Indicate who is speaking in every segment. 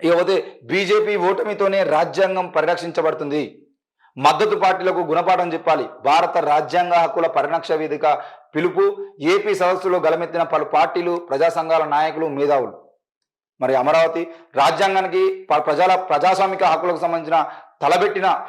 Speaker 1: ఇకపోతే బీజేపీ ఓటమితోనే రాజ్యాంగం పరిరక్షించబడుతుంది. మద్దతు పార్టీలకు గుణపాఠం చెప్పాలి. భారత రాజ్యాంగ హక్కుల పరిరక్ష వేదిక పిలుపు. ఏపీ సదస్సులో గలమెత్తిన పలు పార్టీలు, ప్రజా సంఘాల నాయకులు, మేధావులు. మరి అమరావతి రాజ్యాంగానికి ప్రజాస్వామిక హక్కులకు సంబంధించిన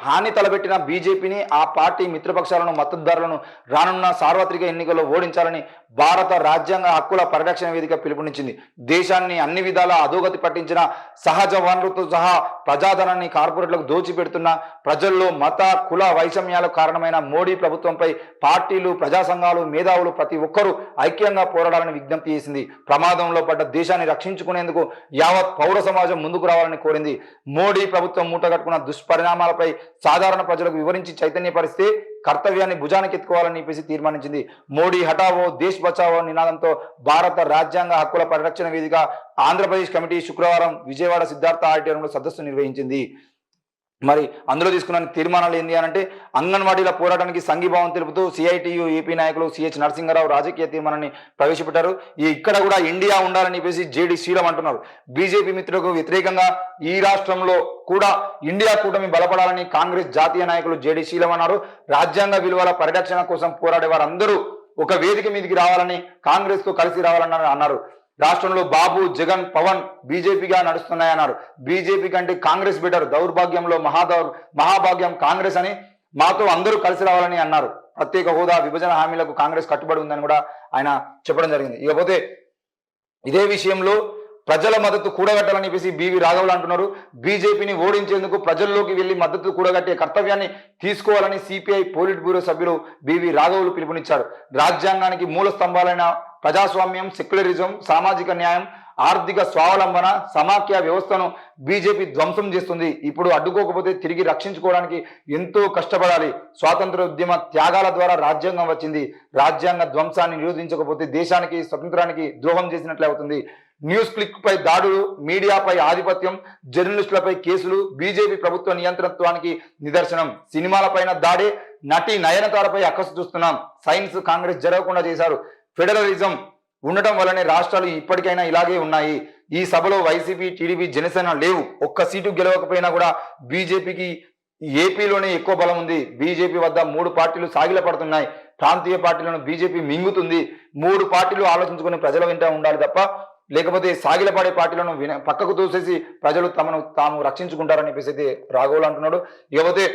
Speaker 1: హాని తలబెట్టిన బీజేపీని, ఆ పార్టీ మిత్రపక్షాలను, మద్దతుదారులను రానున్న సార్వత్రిక ఎన్నికల్లో ఓడించాలని భారత రాజ్యాంగ హక్కుల పరిరక్షణ వేదిక పిలుపునిచ్చింది. దేశాన్ని అన్ని విధాలా అధోగతి పట్టించిన, సహజ వనరులతో సహా ప్రజాధనాన్ని కార్పొరేట్లకు దోచిపెడుతున్న, ప్రజల్లో మత కుల వైషమ్యాలకు కారణమైన మోడీ ప్రభుత్వంపై పార్టీలు, ప్రజా సంఘాలు, మేధావులు ప్రతి ఒక్కరూ ఐక్యంగా పోరాడాలని విజ్ఞప్తి చేసింది. ప్రమాదంలో పడ్డ దేశాన్ని రక్షించుకునేందుకు యావత్ పౌర సమాజం ముందుకు రావాలని కోరింది. మోడీ ప్రభుత్వం మూటగట్టుకున్న దుష్పరిణామాలపై సాధారణ ప్రజలకు వివరించి చైతన్యపరిస్తే కర్తవ్యాన్ని భుజానికి ఎత్తుకోవాలని చెప్పేసి తీర్మానించింది. మోడీ హఠావో దేశ్ బచావో నినాదంతో భారత రాజ్యాంగ హక్కుల పరిరక్షణ వేదిక ఆంధ్రప్రదేశ్ కమిటీ శుక్రవారం విజయవాడ సిద్ధార్థ ఆడిటోరియంలో సదస్సు నిర్వహించింది. మరి అందులో తీసుకున్న తీర్మానాలు ఏంటి అని అంటే, అంగన్వాడీల పోరాటానికి సంఘీభావం తెలుపుతూ సిఐటియు ఏపీ నాయకులు సిహెచ్ నరసింహారావు రాజకీయ తీర్మానాన్ని ప్రవేశపెట్టారు. ఇక్కడ కూడా ఇండియా ఉండాలని చెప్పేసి జేడి శ్రీరామ్ అంటున్నారు. బీజేపీ మిత్రులకు వ్యతిరేకంగా ఈ రాష్ట్రంలో కూడా ఇండియా కూటమి బలపడాలని కాంగ్రెస్ జాతీయ నాయకులు జేడి శ్రీరామ్ అన్నారు. రాజ్యాంగ విలువల పరిరక్షణ కోసం పోరాడే వారందరూ ఒక వేదిక మీదకి రావాలని, కాంగ్రెస్ తో కలిసి రావాలని అన్నారు. రాష్ట్రంలో బాబు, జగన్, పవన్ బీజేపీగా నడుస్తున్నాయన్నారు. బీజేపీ కంటే కాంగ్రెస్ బెటర్, దౌర్భాగ్యంలో మహాభాగ్యం కాంగ్రెస్ అని, మాతో అందరూ కలిసి రావాలని అన్నారు. ప్రత్యేక హోదా, విభజన హామీలకు కాంగ్రెస్ కట్టుబడి ఉందని కూడా ఆయన చెప్పడం జరిగింది. ఇకపోతే ఇదే విషయంలో ప్రజల మద్దతు కూడగట్టాలని చెప్పేసి బివి రాఘవులు అంటున్నారు. బీజేపీని ఓడించేందుకు ప్రజల్లోకి వెళ్లి మద్దతు కూడగట్టే కర్తవ్యాన్ని తీసుకోవాలని సిపిఐ పోలిట్ బ్యూరో సభ్యులు బివి రాఘవులు పిలుపునిచ్చారు. రాజ్యాంగానికి మూల స్తంభాలైన ప్రజాస్వామ్యం, సెక్యులరిజం, సామాజిక న్యాయం, ఆర్థిక స్వావలంబన, సమాఖ్య వ్యవస్థను బీజేపీ ధ్వంసం చేస్తుంది. ఇప్పుడు అడ్డుకోకపోతే తిరిగి రక్షించుకోవడానికి ఎంతో కష్టపడాలి. స్వాతంత్ర ఉద్యమ త్యాగాల ద్వారా రాజ్యాంగం వచ్చింది. రాజ్యాంగ ధ్వంసాన్ని నిరోధించకపోతే దేశానికి, స్వతంత్రానికి ద్రోహం చేసినట్లే అవుతుంది. న్యూస్ క్లిక్ పై దాడులు, మీడియాపై ఆధిపత్యం, జర్నలిస్టులపై కేసులు బీజేపీ ప్రభుత్వ నియంత్రణత్వానికి నిదర్శనం. సినిమాలపైన దాడి, నటి నయనతారపై అక్కసు చూస్తున్నాం. సైన్స్ కాంగ్రెస్ జరగకుండా చేశారు. ఫెడరలిజం ఉండటం వల్లనే రాష్ట్రాలు ఇప్పటికైనా ఇలాగే ఉన్నాయి. ఈ సభలో వైసీపీ, టీడీపీ, జనసేన లేవు. ఒక్క సీటు గెలవకపోయినా కూడా బీజేపీకి ఏపీలోనే ఎక్కువ బలం ఉంది. బీజేపీ వద్ద 3 పార్టీలు సాగిల పడుతున్నాయి. ప్రాంతీయ పార్టీలను బీజేపీ మింగుతుంది. 3 పార్టీలు ఆలోచించుకుని ప్రజల వెంట ఉండాలి తప్ప, లేకపోతే సాగిలపడే పార్టీలను పక్కకు తోసేసి ప్రజలు తాము రక్షించుకుంటారని చెప్పేసి అయితే రాఘవులు అంటున్నాడు. ఇకపోతే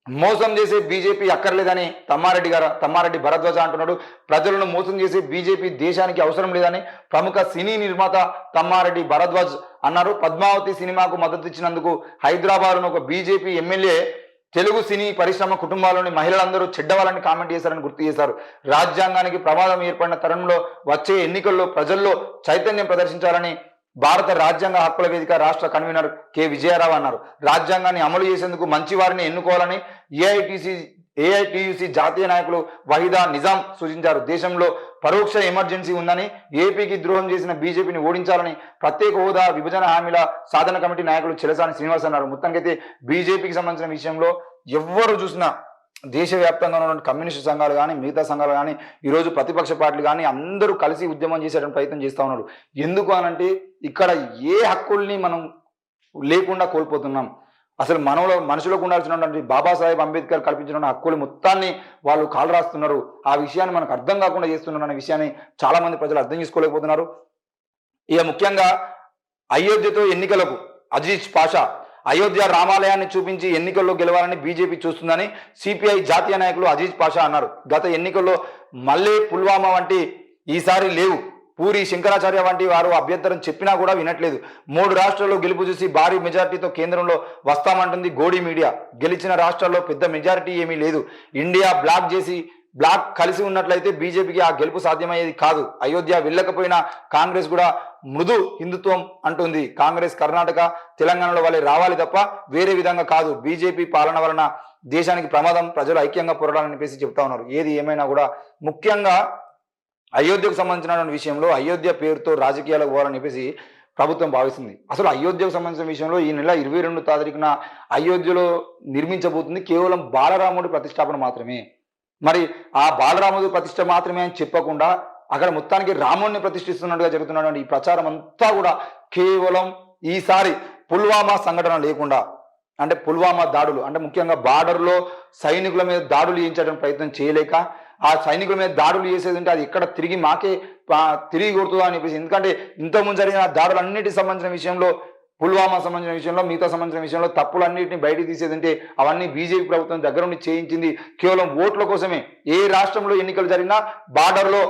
Speaker 1: మోసం చేసే బీజేపీ అక్కర్లేదని తమ్మారెడ్డి భరద్వాజ అంటున్నాడు. ప్రజలను మోసం చేసే బీజేపీ దేశానికి అవసరం లేదని ప్రముఖ సినీ నిర్మాత తమ్మారెడ్డి భరద్వాజ్ అన్నారు. పద్మావతి సినిమాకు మద్దతు ఇచ్చినందుకు హైదరాబాద్లో ఒక బీజేపీ ఎమ్మెల్యే తెలుగు సినీ పరిశ్రమ కుటుంబాల్లోని మహిళలందరూ చెడ్డవాళ్ళని కామెంట్ చేశారని గుర్తు చేశారు. రాజ్యాంగానికి ప్రమాదం ఏర్పడిన తరుణంలో వచ్చే ఎన్నికల్లో ప్రజల్లో చైతన్యం ప్రదర్శించాలని భారత రాజ్యాంగ హక్కుల వేదిక రాష్ట్ర కన్వీనర్ కె విజయరావు అన్నారు. రాజ్యాంగాన్ని అమలు చేసేందుకు మంచి వారిని ఎన్నుకోవాలని ఏఐటియుసి జాతీయ నాయకులు వహీదా నిజాం సూచించారు. దేశంలో పరోక్ష ఎమర్జెన్సీ ఉందని, ఏపీకి ద్రోహం చేసిన బీజేపీని ఓడించాలని ప్రత్యేక హోదా, విభజన హామీల సాధన కమిటీ నాయకులు చెలసాని శ్రీనివాస్ అన్నారు. మొత్తానికైతే బీజేపీకి సంబంధించిన విషయంలో ఎవ్వరు చూసినా దేశవ్యాప్తంగా ఉన్న కమ్యూనిస్టు సంఘాలు కానీ, మిగతా సంఘాలు కానీ, ఈరోజు ప్రతిపక్ష పార్టీలు కానీ అందరూ కలిసి ఉద్యమం చేసేటువంటి ప్రయత్నం చేస్తూ ఉన్నారు. ఎందుకు అనంటే ఇక్కడ ఏ హక్కుల్ని మనం లేకుండా కోల్పోతున్నాం. అసలు మనుషులకు ఉండాల్సినటువంటి బాబాసాహెబ్ అంబేద్కర్ కల్పించిన హక్కులు మొత్తాన్ని వాళ్ళు కాలు రాస్తున్నారు. ఆ విషయాన్ని మనకు అర్థం కాకుండా చేస్తున్నారు అనే విషయాన్ని చాలా మంది ప్రజలు అర్థం చేసుకోలేకపోతున్నారు. ఇక ముఖ్యంగా అయోధ్యతో ఎన్నికలకు అజీజ్ పాషా, అయోధ్య రామాలయాన్ని చూపించి ఎన్నికల్లో గెలవాలని బీజేపీ చూస్తుందని సిపిఐ జాతీయ నాయకులు అజీజ్ పాషా అన్నారు. గత ఎన్నికల్లో మల్లే, పుల్వామా వంటి ఈసారి లేవు. పూరి, శంకరాచార్య వంటి వారు అభ్యంతరం చెప్పినా కూడా వినట్లేదు. 3 రాష్ట్రాల్లో గెలుపు చూసి భారీ మెజార్టీతో కేంద్రంలో వస్తామంటుంది గోడి మీడియా. గెలిచిన రాష్ట్రాల్లో పెద్ద మెజారిటీ ఏమీ లేదు. ఇండియా బ్లాక్ కలిసి ఉన్నట్లయితే బీజేపీకి ఆ గెలుపు సాధ్యమయ్యేది కాదు. అయోధ్య వెళ్ళకపోయినా కాంగ్రెస్ కూడా మృదు హిందుత్వం అంటుంది. కాంగ్రెస్ కర్ణాటక, తెలంగాణలో వాళ్ళే రావాలి తప్ప వేరే విధంగా కాదు. బీజేపీ పాలన వలన దేశానికి ప్రమాదం, ప్రజలు ఐక్యంగా పోరాడాలని చెప్పేసి చెప్తా ఉన్నారు. ఏది ఏమైనా కూడా ముఖ్యంగా అయోధ్యకు సంబంధించిన విషయంలో అయోధ్య పేరుతో రాజకీయాలకు పోవాలని చెప్పేసి ప్రభుత్వం భావిస్తుంది. అసలు అయోధ్యకు సంబంధించిన విషయంలో ఈ నెల 22వ తారీఖున అయోధ్యలో నిర్మించబోతుంది కేవలం బాలరాముడి ప్రతిష్టాపన మాత్రమే. మరి ఆ బాలరాముడి ప్రతిష్ట మాత్రమే అని చెప్పకుండా అక్కడ మొత్తానికి రాముడిని ప్రతిష్ఠిస్తున్నట్టుగా జరుగుతున్నటువంటి ఈ ప్రచారం అంతా కూడా కేవలం ఈసారి పుల్వామా సంఘటన లేకుండా, అంటే పుల్వామా దాడులు అంటే ముఖ్యంగా బార్డర్లో సైనికుల మీద దాడులు చేయించడం ప్రయత్నం చేయలేక, ఆ సైనికుల మీద దాడులు చేసేది ఉంటే అది ఎక్కడ తిరిగి మాకే తిరిగి కొడుతుందా అని చెప్పేసి, ఎందుకంటే ఇంతకుముందు జరిగిన దాడులన్నిటికి సంబంధించిన విషయంలో, పుల్వామా సంబంధించిన విషయంలో, మిగతా సంబంధించిన విషయంలో తప్పులన్నింటినీ బయటికి తీసేదంటే అవన్నీ బీజేపీ ప్రభుత్వం దగ్గర నుండి చేయించింది కేవలం ఓట్ల కోసమే. ఏ రాష్ట్రంలో ఎన్నికలు జరిగినా బార్డర్లో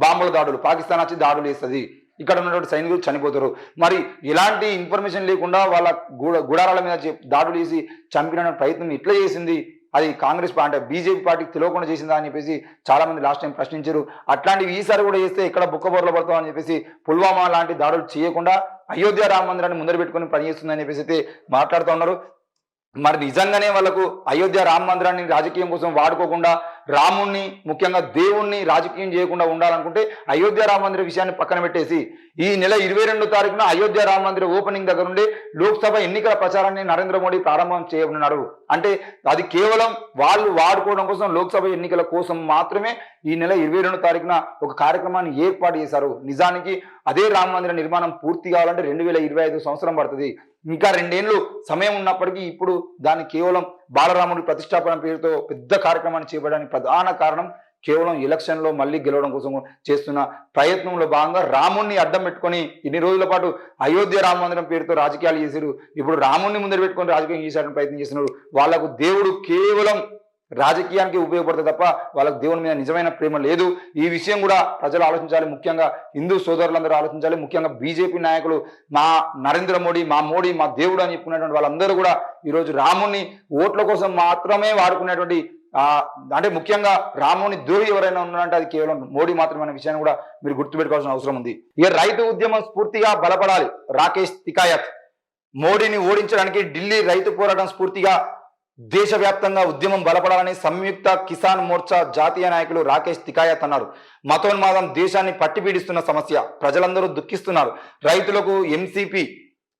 Speaker 1: బాంబుల దాడులు, పాకిస్తాన్ వచ్చి దాడులు చేస్తుంది, ఇక్కడ ఉన్నటువంటి సైనికులు చనిపోతారు. మరి ఇలాంటి ఇన్ఫర్మేషన్ లేకుండా వాళ్ళ గుడారాల మీద దాడులు చేసి చంపిన ప్రయత్నం ఇట్లా చేసింది, అది కాంగ్రెస్ అంటే బీజేపీ పార్టీకి తెలియకుండా చేసిందా అని చెప్పేసి చాలా మంది లాస్ట్ టైం ప్రశ్నించారు. అట్లాంటివి ఈసారి కూడా చేస్తే ఇక్కడ బుక్కబోర్లో పడతాం అని చెప్పేసి పుల్వామా లాంటి దాడులు చేయకుండా అయోధ్య రామ మందిరాన్ని ముందర పెట్టుకుని పనిచేస్తుందని చెప్పేసి అయితే మాట్లాడుతూ ఉన్నారు. మరి నిజంగానే వాళ్ళకు అయోధ్య రామ మందిరాన్ని రాజకీయం కోసం వాడుకోకుండా, రాముణ్ణి ముఖ్యంగా దేవుణ్ణి రాజకీయం చేయకుండా ఉండాలనుకుంటే అయోధ్య రామ మందిర విషయాన్ని పక్కన పెట్టేసి ఈ నెల 22వ తారీఖున అయోధ్య రామ మందిర ఓపెనింగ్ దగ్గర నుండి లోక్సభ ఎన్నికల ప్రచారాన్ని నరేంద్ర మోడీ ప్రారంభం చేయనున్నారు. అంటే అది కేవలం వాళ్ళు వాడుకోవడం కోసం, లోక్సభ ఎన్నికల కోసం మాత్రమే ఈ నెల 22వ తారీఖున ఒక కార్యక్రమాన్ని ఏర్పాటు చేశారు. నిజానికి అదే రామ మందిర నిర్మాణం పూర్తి కావాలంటే 2025 సంవత్సరం పడుతుంది. ఇంకా 2 ఏళ్ళు సమయం ఉన్నప్పటికీ ఇప్పుడు దాన్ని కేవలం బాలరాముడి ప్రతిష్టాపన పేరుతో పెద్ద కార్యక్రమాన్ని చేపట్టడానికి ప్రధాన కారణం కేవలం ఎలక్షన్లో మళ్ళీ గెలవడం కోసం చేస్తున్న ప్రయత్నంలో భాగంగా రాముణ్ణి అడ్డం పెట్టుకొని ఇన్ని రోజుల పాటు అయోధ్య రామ మందిరం పేరుతో రాజకీయాలు చేశారు. ఇప్పుడు రాముణ్ణి ముందర పెట్టుకొని రాజకీయం చేసేటువంటి ప్రయత్నం చేస్తున్నారు. వాళ్ళకు దేవుడు కేవలం రాజకీయానికి ఉపయోగపడుతుంది తప్ప వాళ్ళకు దేవుని మీద నిజమైన ప్రేమ లేదు. ఈ విషయం కూడా ప్రజలు ఆలోచించాలి. ముఖ్యంగా హిందూ సోదరులందరూ ఆలోచించాలి. ముఖ్యంగా బీజేపీ నాయకులు మా నరేంద్ర మోడీ మా దేవుడు అని చెప్పుకునేటువంటి వాళ్ళందరూ కూడా ఈరోజు రాముణ్ణి ఓట్ల కోసం మాత్రమే వాడుకునేటువంటి అంటే ముఖ్యంగా రాముని ద్రోహి ఎవరైనా ఉన్నారంటే అది కేవలం మోడీ మాత్రమే అనే విషయాన్ని కూడా మీరు గుర్తుపెట్టుకోవాల్సిన అవసరం ఉంది. ఇక రైతు ఉద్యమం స్ఫూర్తిగా బలపడాలి, రాకేష్ తికాయత్. మోడీని ఓడించడానికి ఢిల్లీ రైతు పోరాటం స్ఫూర్తిగా దేశవ్యాప్తంగా ఉద్యమం బలపడాలని సంయుక్త కిసాన్ మోర్చా జాతీయ నాయకులు రాకేష్ తికాయత్ అన్నారు. మతోన్మాదం దేశాన్ని పట్టిపీడిస్తున్న సమస్య, ప్రజలందరూ దుఃఖిస్తున్నారు. రైతులకు ఎంసీపీ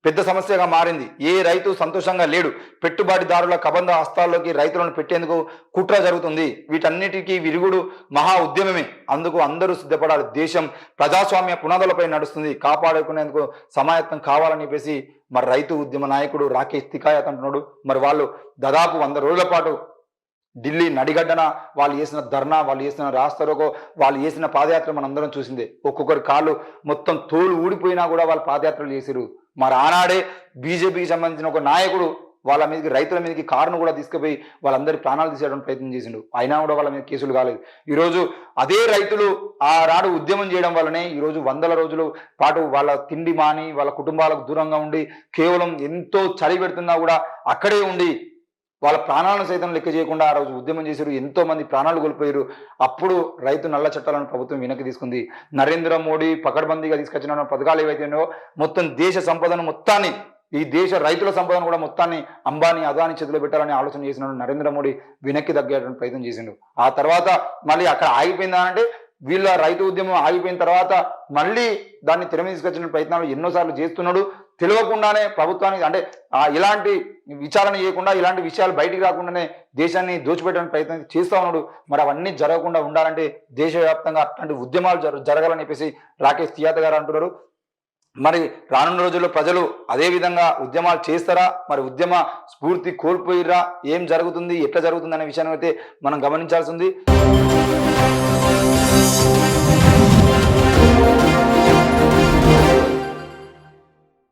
Speaker 1: పెద్ద సమస్యగా మారింది. ఏ రైతు సంతోషంగా లేడు. పెట్టుబడిదారుల కబంధ హస్తాల్లోకి రైతులను పెట్టేందుకు కుట్ర జరుగుతుంది. వీటన్నిటికీ విరుగుడు మహా ఉద్యమమే. అందుకు అందరూ సిద్ధపడాలి. దేశం ప్రజాస్వామ్య పునాదులపై నడుస్తుంది. కాపాడుకునేందుకు సమాయత్తం కావాలని చెప్పేసి మరి రైతు ఉద్యమ నాయకుడు రాకేష్ తికాయత్ అంటున్నాడు. మరి వాళ్ళు దాదాపు 100 రోజుల పాటు ఢిల్లీ నడిగడ్డన వాళ్ళు చేసిన ధర్నా, వాళ్ళు చేసిన రాస్తారోకో, వాళ్ళు చేసిన పాదయాత్ర మనందరం చూసిందే. ఒక్కొక్కరి కాళ్ళు మొత్తం తోలు ఊడిపోయినా కూడా వాళ్ళు పాదయాత్రలు చేసిరు. మరి ఆనాడే బీజేపీకి సంబంధించిన ఒక నాయకుడు వాళ్ళ మీదకి, రైతుల మీదకి కారును కూడా తీసుకుపోయి వాళ్ళందరి ప్రాణాలు తీసేయడానికి ప్రయత్నం చేసిండు. అయినా కూడా వాళ్ళ మీద కేసులు కాలేదు. ఈరోజు అదే రైతులు ఆనాడు ఉద్యమం చేయడం వల్లనే ఈరోజు 100 రోజుల పాటు వాళ్ళ తిండి మాని, వాళ్ళ కుటుంబాలకు దూరంగా ఉండి, కేవలం ఎంతో చలి పెడుతున్నా కూడా అక్కడే ఉండి వాళ్ళ ప్రాణాలను సైతం లెక్క చేయకుండా ఆ రోజు ఉద్యమం చేశారు. ఎంతో మంది ప్రాణాలు కోల్పోయారు. అప్పుడు రైతు నల్ల చట్టాలను ప్రభుత్వం వెనక్కి తీసుకుంది. నరేంద్ర మోడీ పకడ్బందీగా తీసుకొచ్చిన పథకాలు ఏవైతేనో మొత్తం దేశ సంపదను మొత్తాన్ని, ఈ దేశ రైతుల సంపదను కూడా మొత్తాన్ని అంబానీ, అదానీ చేతిలో పెట్టాలని ఆలోచన చేసిన నరేంద్ర మోడీ వెనక్కి తగ్గేటువంటి ప్రయత్నం చేసిండు. ఆ తర్వాత మళ్ళీ అక్కడ ఆగిపోయిందా అంటే వీళ్ళ రైతు ఉద్యమం ఆగిపోయిన తర్వాత మళ్ళీ దాన్ని తెర మీద తీసుకొచ్చిన ప్రయత్నాలు ఎన్నోసార్లు చేస్తున్నాడు. తెలియకుండానే ప్రభుత్వానికి అంటే ఇలాంటి విచారణ చేయకుండా, ఇలాంటి విషయాలు బయటికి రాకుండానే దేశాన్ని దోచిపెట్టడానికి ప్రయత్నం చేస్తూ ఉన్నాడు. మరి అవన్నీ జరగకుండా ఉండాలంటే దేశవ్యాప్తంగా అట్లాంటి ఉద్యమాలు జరగాలని చెప్పేసి రాకేష్ తికాయత్ గారు అంటున్నారు. మరి రానున్న రోజుల్లో ప్రజలు అదే విధంగా ఉద్యమాలు చేస్తారా, మరి ఉద్యమ స్ఫూర్తి కోల్పోయిరా, ఏం జరుగుతుంది, ఎట్లా జరుగుతుంది అనే విషయాన్ని అయితే మనం గమనించాల్సి ఉంది.